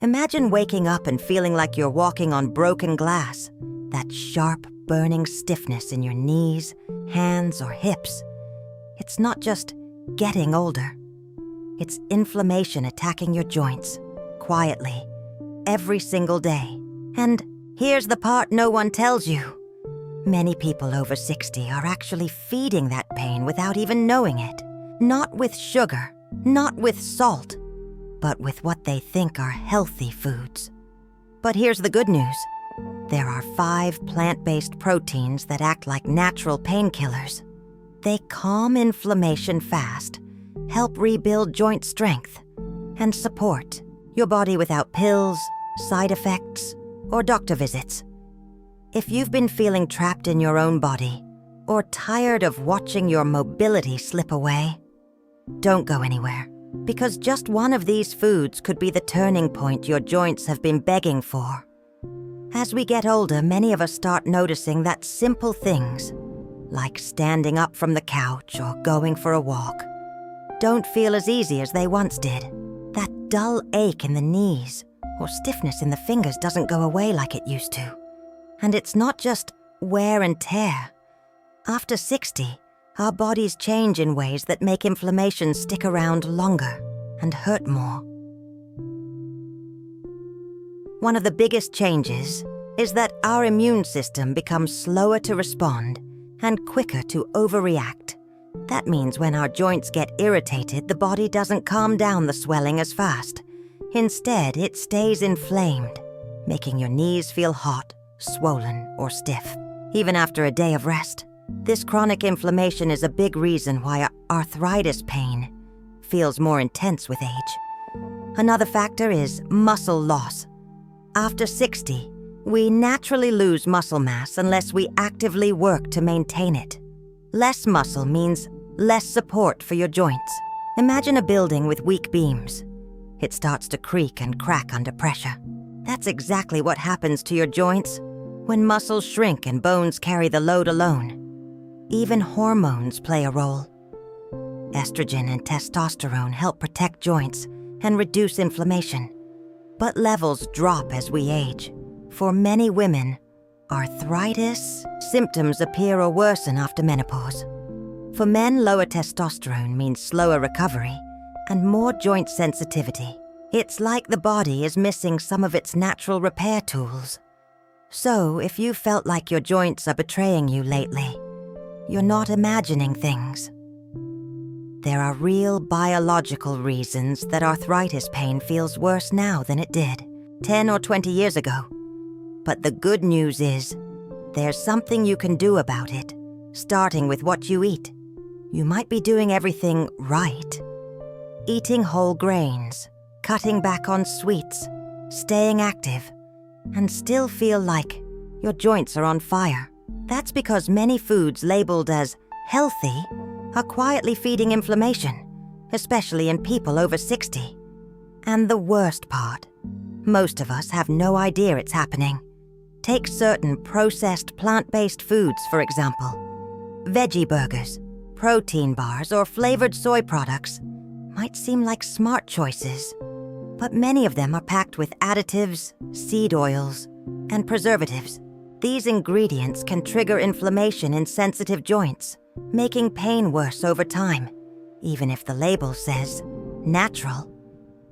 Imagine waking up and feeling like you're walking on broken glass. That sharp, burning stiffness in your knees, hands, or hips. It's not just getting older. It's inflammation attacking your joints, quietly, every single day. And here's the part no one tells you. Many people over 60 are actually feeding that pain without even knowing it. Not with sugar, not with salt, but with what they think are healthy foods. But here's the good news. There are 5 plant-based proteins that act like natural painkillers. They calm inflammation fast, help rebuild joint strength, and support your body without pills, side effects, or doctor visits. If you've been feeling trapped in your own body, or tired of watching your mobility slip away, don't go anywhere, because just one of these foods could be the turning point your joints have been begging for. As we get older, many of us start noticing that simple things, like standing up from the couch or going for a walk, don't feel as easy as they once did. That dull ache in the knees or stiffness in the fingers doesn't go away like it used to. And it's not just wear and tear. After 60, our bodies change in ways that make inflammation stick around longer and hurt more. One of the biggest changes is that our immune system becomes slower to respond and quicker to overreact. That means when our joints get irritated, the body doesn't calm down the swelling as fast. Instead, it stays inflamed, making your knees feel hot, swollen, or stiff, even after a day of rest. This chronic inflammation is a big reason why arthritis pain feels more intense with age. Another factor is muscle loss. After 60, we naturally lose muscle mass unless we actively work to maintain it. Less muscle means less support for your joints. Imagine a building with weak beams. It starts to creak and crack under pressure. That's exactly what happens to your joints when muscles shrink and bones carry the load alone. Even hormones play a role. Estrogen and testosterone help protect joints and reduce inflammation. But levels drop as we age. For many women, arthritis symptoms appear or worsen after menopause. For men, lower testosterone means slower recovery and more joint sensitivity. It's like the body is missing some of its natural repair tools. So, if you felt like your joints are betraying you lately, you're not imagining things. There are real biological reasons that arthritis pain feels worse now than it did 10 or 20 years ago. But the good news is, there's something you can do about it, starting with what you eat. You might be doing everything right. Eating whole grains, cutting back on sweets, staying active, and still feel like your joints are on fire. That's because many foods labeled as healthy are quietly feeding inflammation, especially in people over 60. And the worst part, most of us have no idea it's happening. Take certain processed plant-based foods, for example. Veggie burgers, protein bars, or flavored soy products might seem like smart choices, but many of them are packed with additives, seed oils, and preservatives. These ingredients can trigger inflammation in sensitive joints, making pain worse over time. Even if the label says natural,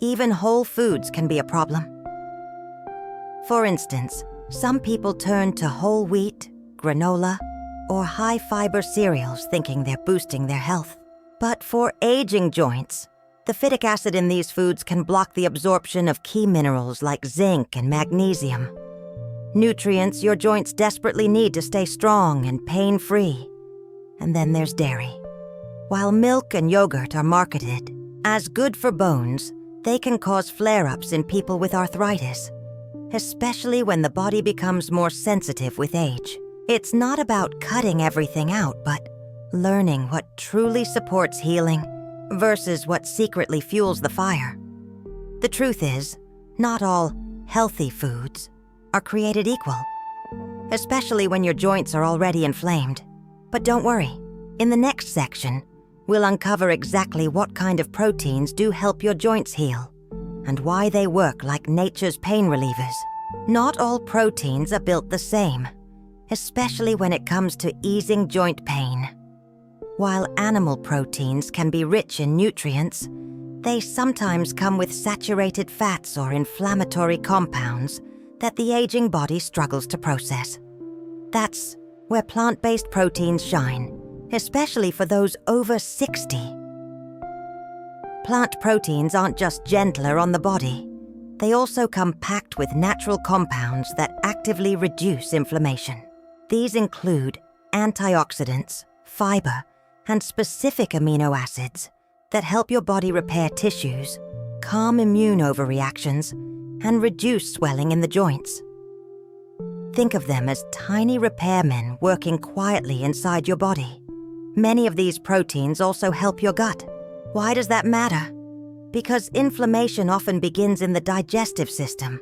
even whole foods can be a problem. For instance, some people turn to whole wheat, granola, or high-fiber cereals thinking they're boosting their health. But for aging joints, the phytic acid in these foods can block the absorption of key minerals like zinc and magnesium, nutrients your joints desperately need to stay strong and pain-free. And then there's dairy. While milk and yogurt are marketed as good for bones, they can cause flare-ups in people with arthritis, especially when the body becomes more sensitive with age. It's not about cutting everything out, but learning what truly supports healing versus what secretly fuels the fire. The truth is, not all healthy foods are created equal, especially when your joints are already inflamed. But don't worry, in the next section, we'll uncover exactly what kind of proteins do help your joints heal and why they work like nature's pain relievers. Not all proteins are built the same, especially when it comes to easing joint pain. While animal proteins can be rich in nutrients, they sometimes come with saturated fats or inflammatory compounds that the aging body struggles to process. That's where plant-based proteins shine, especially for those over 60. Plant proteins aren't just gentler on the body. They also come packed with natural compounds that actively reduce inflammation. These include antioxidants, fiber, and specific amino acids that help your body repair tissues, calm immune overreactions, and reduce swelling in the joints. Think of them as tiny repairmen working quietly inside your body. Many of these proteins also help your gut. Why does that matter? Because inflammation often begins in the digestive system.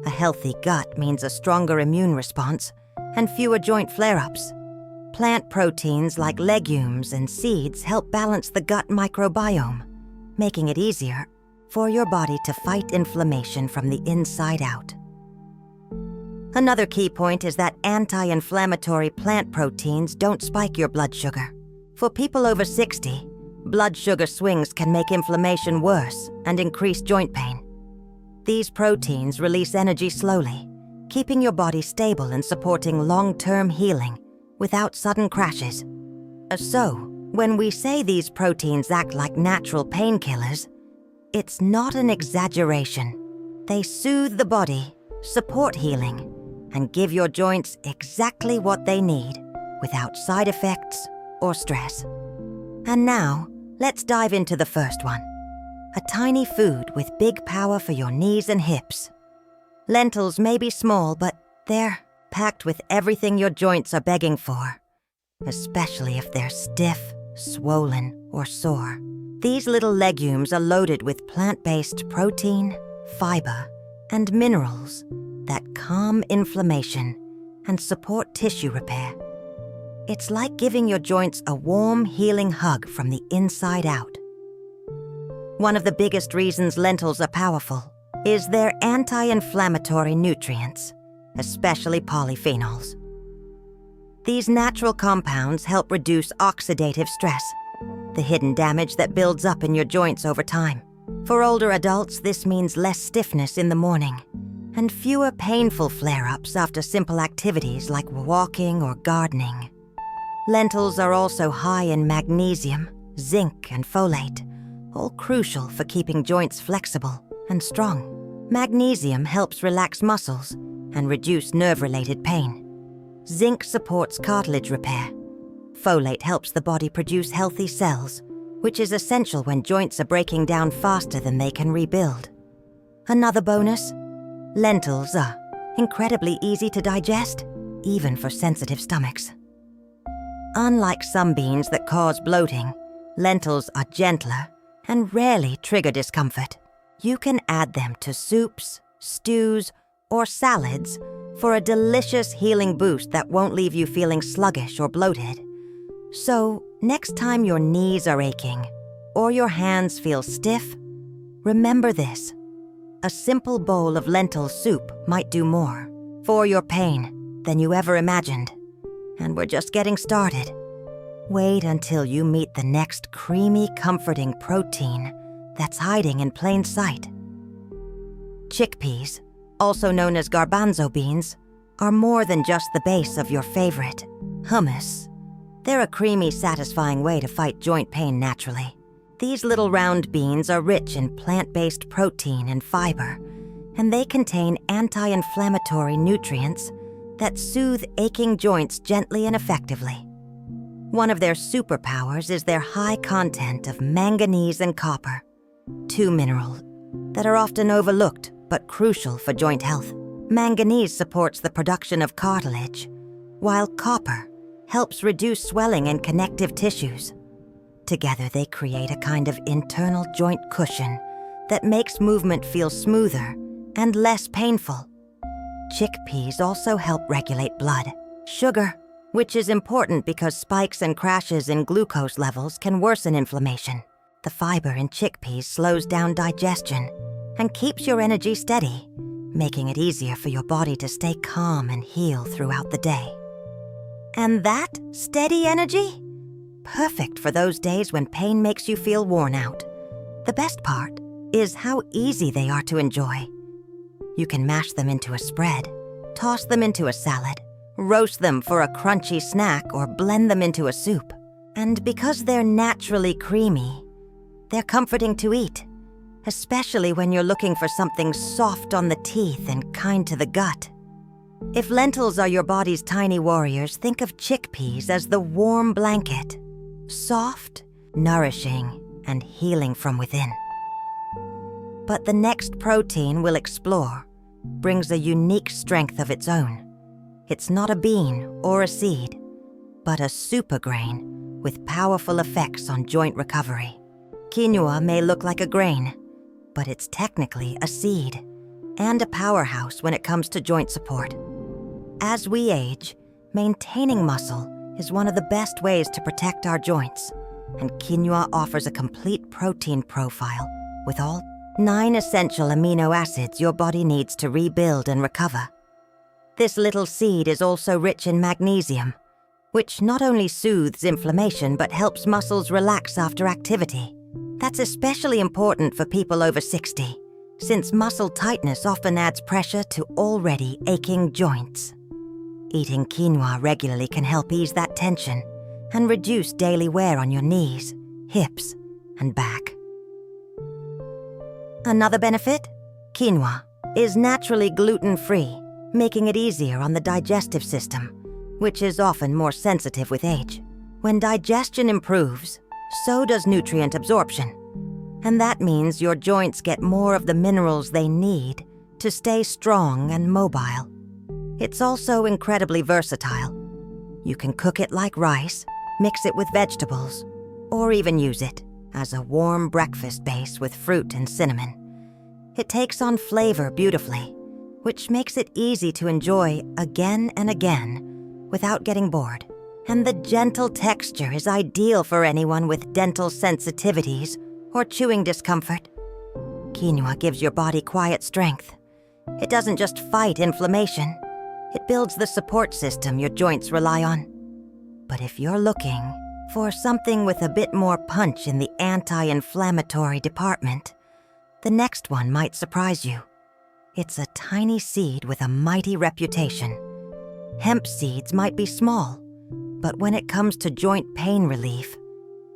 A healthy gut means a stronger immune response and fewer joint flare-ups. Plant proteins like legumes and seeds help balance the gut microbiome, making it easier for your body to fight inflammation from the inside out. Another key point is that anti-inflammatory plant proteins don't spike your blood sugar. For people over 60, blood sugar swings can make inflammation worse and increase joint pain. These proteins release energy slowly, keeping your body stable and supporting long-term healing without sudden crashes. So, when we say these proteins act like natural painkillers, it's not an exaggeration. They soothe the body, support healing, and give your joints exactly what they need without side effects or stress. And now, let's dive into the first one. A tiny food with big power for your knees and hips. Lentils may be small, but they're packed with everything your joints are begging for, especially if they're stiff, swollen, or sore. These little legumes are loaded with plant-based protein, fiber, and minerals that calm inflammation and support tissue repair. It's like giving your joints a warm, healing hug from the inside out. One of the biggest reasons lentils are powerful is their anti-inflammatory nutrients, especially polyphenols. These natural compounds help reduce oxidative stress, the hidden damage that builds up in your joints over time. For older adults, this means less stiffness in the morning and fewer painful flare-ups after simple activities like walking or gardening. Lentils are also high in magnesium, zinc, and folate, all crucial for keeping joints flexible and strong. Magnesium helps relax muscles and reduce nerve-related pain. Zinc supports cartilage repair. Folate helps the body produce healthy cells, which is essential when joints are breaking down faster than they can rebuild. Another bonus? Lentils are incredibly easy to digest, even for sensitive stomachs. Unlike some beans that cause bloating, lentils are gentler and rarely trigger discomfort. You can add them to soups, stews, or salads for a delicious healing boost that won't leave you feeling sluggish or bloated. So, next time your knees are aching or your hands feel stiff, remember this. A simple bowl of lentil soup might do more for your pain than you ever imagined. And we're just getting started. Wait until you meet the next creamy, comforting protein that's hiding in plain sight. Chickpeas, also known as garbanzo beans, are more than just the base of your favorite hummus. They're a creamy, satisfying way to fight joint pain naturally. These little round beans are rich in plant-based protein and fiber, and they contain anti-inflammatory nutrients that soothe aching joints gently and effectively. One of their superpowers is their high content of manganese and copper, two minerals that are often overlooked but crucial for joint health. Manganese supports the production of cartilage, while copper helps reduce swelling in connective tissues. Together, they create a kind of internal joint cushion that makes movement feel smoother and less painful. Chickpeas also help regulate blood sugar, which is important because spikes and crashes in glucose levels can worsen inflammation. The fiber in chickpeas slows down digestion and keeps your energy steady, making it easier for your body to stay calm and heal throughout the day. And that steady energy? Perfect for those days when pain makes you feel worn out. The best part is how easy they are to enjoy. You can mash them into a spread, toss them into a salad, roast them for a crunchy snack, or blend them into a soup. And because they're naturally creamy, they're comforting to eat, especially when you're looking for something soft on the teeth and kind to the gut. If lentils are your body's tiny warriors, think of chickpeas as the warm blanket, soft, nourishing, and healing from within. But the next protein we'll explore brings a unique strength of its own. It's not a bean or a seed, but a supergrain with powerful effects on joint recovery. Quinoa may look like a grain, but it's technically a seed and a powerhouse when it comes to joint support. As we age, maintaining muscle is one of the best ways to protect our joints, and quinoa offers a complete protein profile with all 9 essential amino acids your body needs to rebuild and recover. This little seed is also rich in magnesium, which not only soothes inflammation but helps muscles relax after activity. That's especially important for people over 60, since muscle tightness often adds pressure to already aching joints. Eating quinoa regularly can help ease that tension and reduce daily wear on your knees, hips, and back. Another benefit? Quinoa is naturally gluten-free, making it easier on the digestive system, which is often more sensitive with age. When digestion improves, so does nutrient absorption, and that means your joints get more of the minerals they need to stay strong and mobile. It's also incredibly versatile. You can cook it like rice, mix it with vegetables, or even use it as a warm breakfast base with fruit and cinnamon. It takes on flavor beautifully, which makes it easy to enjoy again and again without getting bored. And the gentle texture is ideal for anyone with dental sensitivities or chewing discomfort. Quinoa gives your body quiet strength. It doesn't just fight inflammation, it builds the support system your joints rely on. But if you're looking for something with a bit more punch in the anti-inflammatory department, the next one might surprise you. It's a tiny seed with a mighty reputation. Hemp seeds might be small, but when it comes to joint pain relief,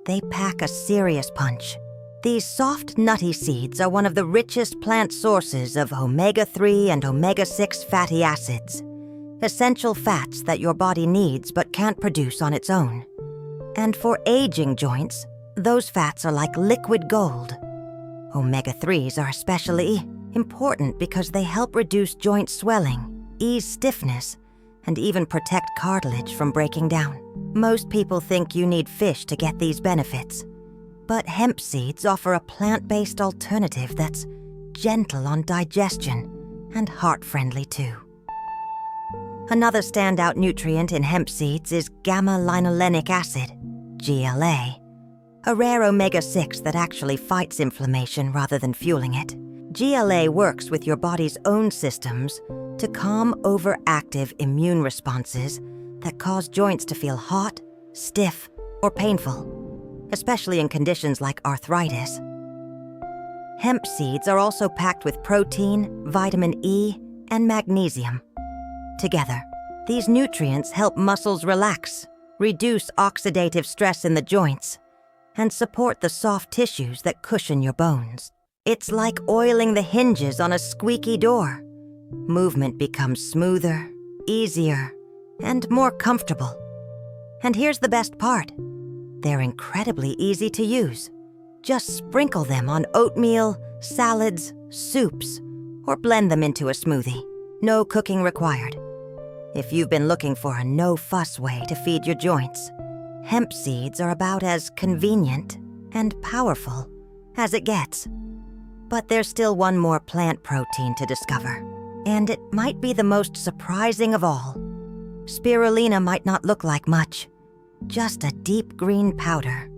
they pack a serious punch. These soft, nutty seeds are one of the richest plant sources of omega-3 and omega-6 fatty acids, essential fats that your body needs but can't produce on its own. And for aging joints, those fats are like liquid gold. Omega-3s are especially important because they help reduce joint swelling, ease stiffness, and even protect cartilage from breaking down. Most people think you need fish to get these benefits, but hemp seeds offer a plant-based alternative that's gentle on digestion and heart-friendly too. Another standout nutrient in hemp seeds is gamma-linolenic acid, GLA, a rare omega-6 that actually fights inflammation rather than fueling it. GLA works with your body's own systems to calm overactive immune responses that cause joints to feel hot, stiff, or painful, especially in conditions like arthritis. Hemp seeds are also packed with protein, vitamin E, and magnesium. Together, these nutrients help muscles relax, reduce oxidative stress in the joints, and support the soft tissues that cushion your bones. It's like oiling the hinges on a squeaky door. Movement becomes smoother, easier, and more comfortable. And here's the best part. They're incredibly easy to use. Just sprinkle them on oatmeal, salads, soups, or blend them into a smoothie. No cooking required. If you've been looking for a no-fuss way to feed your joints, hemp seeds are about as convenient and powerful as it gets. But there's still one more plant protein to discover, and it might be the most surprising of all. Spirulina might not look like much, just a deep green powder.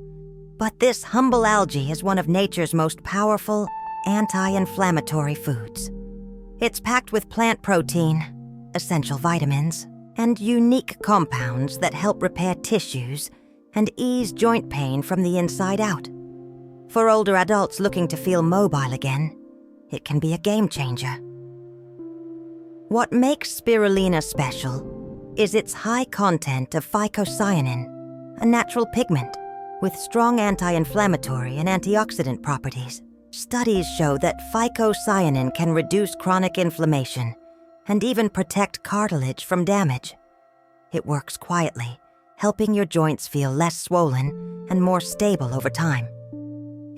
But this humble algae is one of nature's most powerful anti-inflammatory foods. It's packed with plant protein, essential vitamins, and unique compounds that help repair tissues and ease joint pain from the inside out. For older adults looking to feel mobile again, it can be a game changer. What makes spirulina special is its high content of phycocyanin, a natural pigment with strong anti-inflammatory and antioxidant properties. Studies show that phycocyanin can reduce chronic inflammation and even protect cartilage from damage. It works quietly, helping your joints feel less swollen and more stable over time.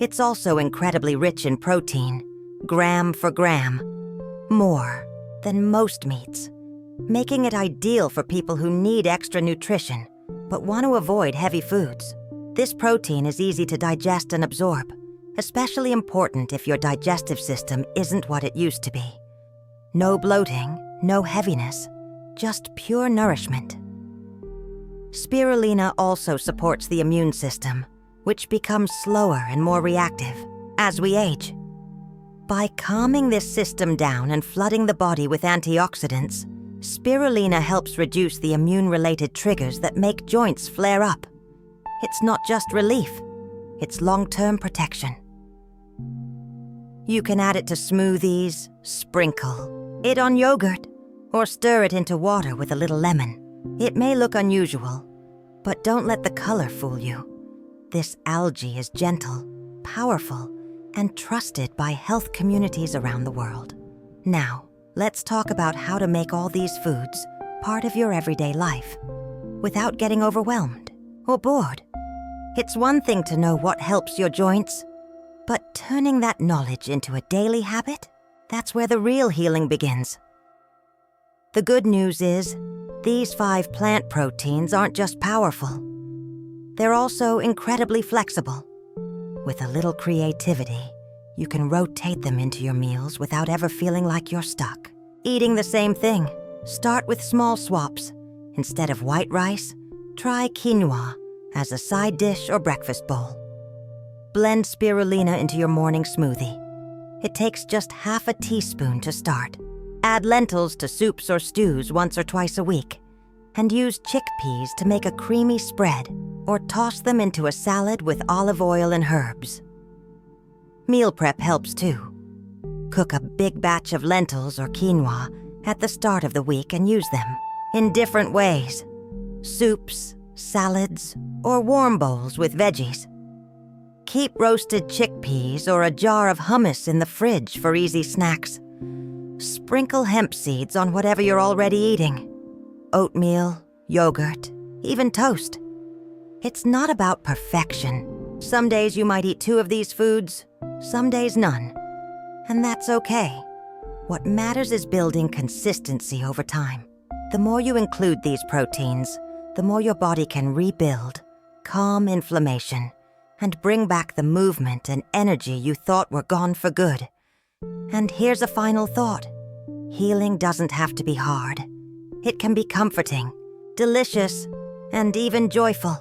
It's also incredibly rich in protein, gram for gram, more than most meats, making it ideal for people who need extra nutrition but want to avoid heavy foods. This protein is easy to digest and absorb, especially important if your digestive system isn't what it used to be. No bloating, no heaviness, just pure nourishment. Spirulina also supports the immune system, which becomes slower and more reactive as we age. By calming this system down and flooding the body with antioxidants, spirulina helps reduce the immune-related triggers that make joints flare up. It's not just relief, it's long-term protection. You can add it to smoothies, sprinkle it on yogurt, or stir it into water with a little lemon. It may look unusual, but don't let the color fool you. This algae is gentle, powerful, and trusted by health communities around the world. Now, let's talk about how to make all these foods part of your everyday life without getting overwhelmed or bored. It's one thing to know what helps your joints, but turning that knowledge into a daily habit, that's where the real healing begins. The good news is, these 5 plant proteins aren't just powerful. They're also incredibly flexible. With a little creativity, you can rotate them into your meals without ever feeling like you're stuck. Eating the same thing, start with small swaps. Instead of white rice, try quinoa as a side dish or breakfast bowl. Blend spirulina into your morning smoothie. It takes just half a teaspoon to start. Add lentils to soups or stews once or twice a week, and use chickpeas to make a creamy spread, or toss them into a salad with olive oil and herbs. Meal prep helps too. Cook a big batch of lentils or quinoa at the start of the week and use them in different ways: soups, salads, or warm bowls with veggies. Keep roasted chickpeas or a jar of hummus in the fridge for easy snacks. Sprinkle hemp seeds on whatever you're already eating: oatmeal, yogurt, even toast. It's not about perfection. Some days you might eat 2 of these foods, some days none. And that's okay. What matters is building consistency over time. The more you include these proteins, the more your body can rebuild, calm inflammation, and bring back the movement and energy you thought were gone for good. And here's a final thought. Healing doesn't have to be hard. It can be comforting, delicious, and even joyful.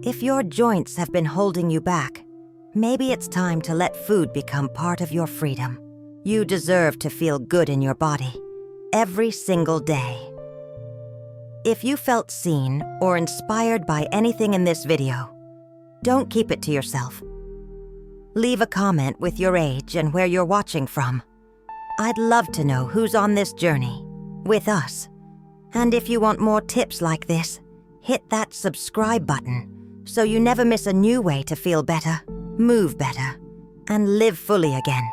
If your joints have been holding you back, maybe it's time to let food become part of your freedom. You deserve to feel good in your body, every single day. If you felt seen or inspired by anything in this video, don't keep it to yourself. Leave a comment with your age and where you're watching from. I'd love to know who's on this journey with us. And if you want more tips like this, hit that subscribe button so you never miss a new way to feel better, move better, and live fully again.